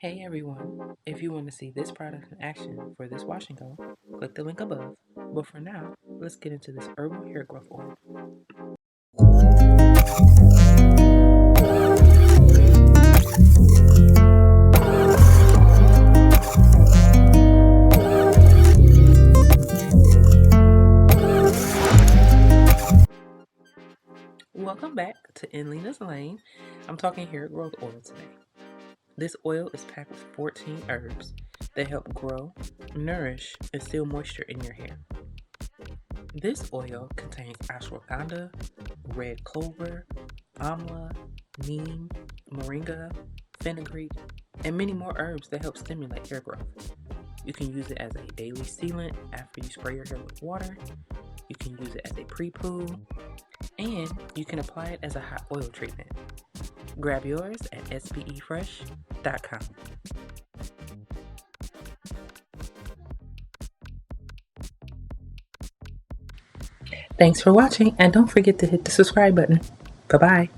Hey everyone, if you want to see this product in action for this wash and go, click the link above. But for now, let's get into this herbal hair growth oil. Welcome back to Enlina's Lane. I'm talking hair growth oil today. This oil is packed with 14 herbs that help grow, nourish, and seal moisture in your hair. This oil contains ashwagandha, red clover, amla, neem, moringa, fenugreek, and many more herbs that help stimulate hair growth. You can use it as a daily sealant after you spray your hair with water. You can use it as a pre-poo, and you can apply it as a hot oil treatment. Grab yours at spefresh.com. Thanks for watching, and don't forget to hit the subscribe button. Bye-bye.